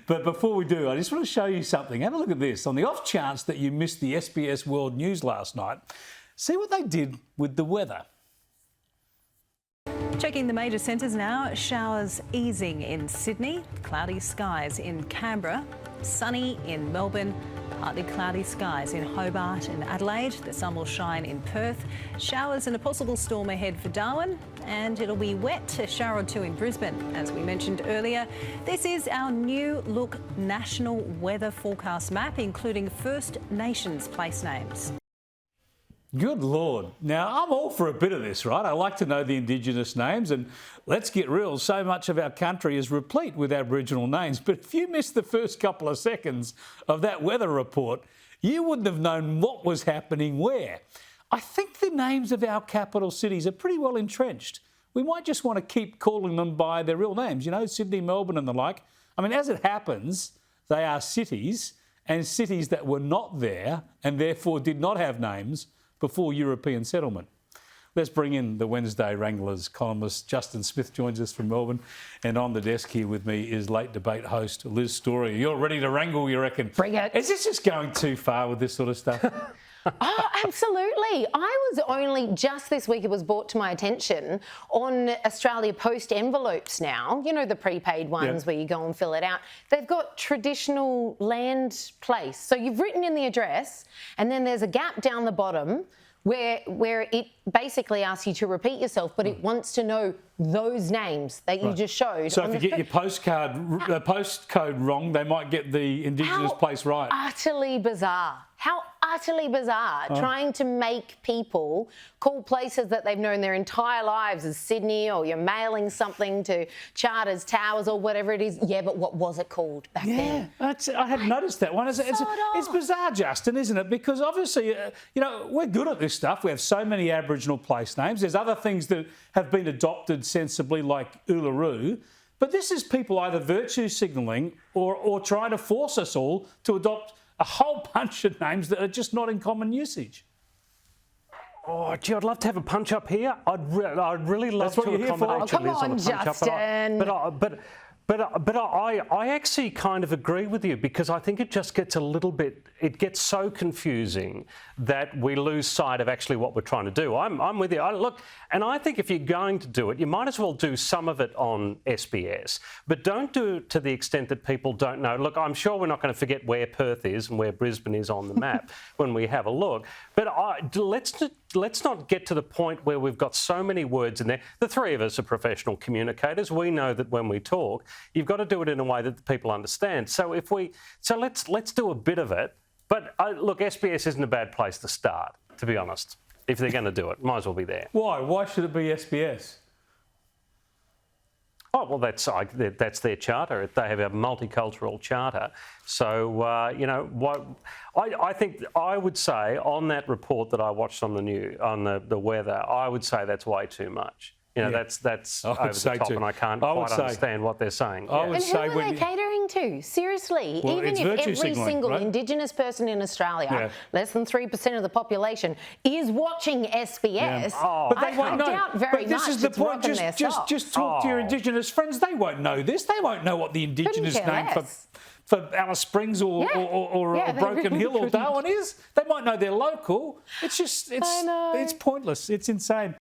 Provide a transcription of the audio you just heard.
But before we do, I just want to show you something. Have a look at this. On the off chance that you missed the SBS World News last night, see what they did with the weather. Checking the major centres now. Showers easing in Sydney, cloudy skies in Canberra, sunny in Melbourne, partly cloudy skies in Hobart and Adelaide. The sun will shine in Perth. Showers and a possible storm ahead for Darwin, and it'll be wet, a shower or two in Brisbane, as we mentioned earlier. This is our new look national weather forecast map, including First Nations place names. Good Lord. Now, I'm all for a bit of this, right? I like to know the Indigenous names, and let's get real, so much of our country is replete with Aboriginal names. But if you missed the first couple of seconds of that weather report, you wouldn't have known what was happening where. I think the names of our capital cities are pretty well entrenched. We might just want to keep calling them by their real names, you know, Sydney, Melbourne and the like. I mean, as it happens, they are cities, and cities that were not there and therefore did not have names before European settlement. Let's bring in the Wednesday Wranglers columnist. Justin Smith joins us from Melbourne, and on the desk here with me is late debate host Liz Story. You're ready to wrangle, you reckon? Bring it. Is this just going too far with this sort of stuff? Oh, absolutely. I was only just this week, it was brought to my attention on Australia Post envelopes now, you know, the prepaid ones where you go and fill it out. They've got traditional land place. So you've written in the address and then there's a gap down the bottom where it basically asks you to repeat yourself, but it wants to know those names that you just showed. So if you get your postcode wrong, they might get the Indigenous place right. Utterly bizarre. How utterly bizarre, trying to make people call places that they've known their entire lives as Sydney, or you're mailing something to Charters Towers or whatever it is. Yeah, but what was it called back then? I hadn't noticed that one. It's bizarre, Justin, isn't it? Because obviously, you know, we're good at this stuff. We have so many Aboriginal place names. There's other things that have been adopted sensibly, like Uluru. But this is people either virtue signalling or trying to force us all to adopt a whole bunch of names that are just not in common usage. Oh, gee, I'd love to have a punch up here. I'd really love That's what to you're here for. accommodate Oh, come Liz on, a punch Justin. But I actually kind of agree with you, because I think it just gets a little bit, it gets so confusing that we lose sight of actually what we're trying to do. I'm with you. Look, and I think if you're going to do it, you might as well do some of it on SBS, but don't do it to the extent that people don't know. Look, I'm sure we're not going to forget where Perth is and where Brisbane is on the map when we have a look, but let's not get to the point where we've got so many words in there. The three of us are professional communicators. We know that when we talk, you've got to do it in a way that the people understand. So let's do a bit of it. But look, SBS isn't a bad place to start, to be honest. If they're going to do it, might as well be there. Why? Why should it be SBS? Oh, well, that's their charter. They have a multicultural charter. So, you know, I think I would say on that report that I watched on the weather, I would say that's way too much. You know, that's over the top, and I can't quite understand what they're saying. And who are they catering to? Seriously, well, even if every single Indigenous person in Australia, less than 3% of the population, is watching SBS, but they won't know. Doubt very but this much is the point. Just talk to your Indigenous friends. They won't know this. They won't know what the Indigenous name for Alice Springs or Broken Hill or Darwin is. They might know they're local. It's just it's pointless. It's insane.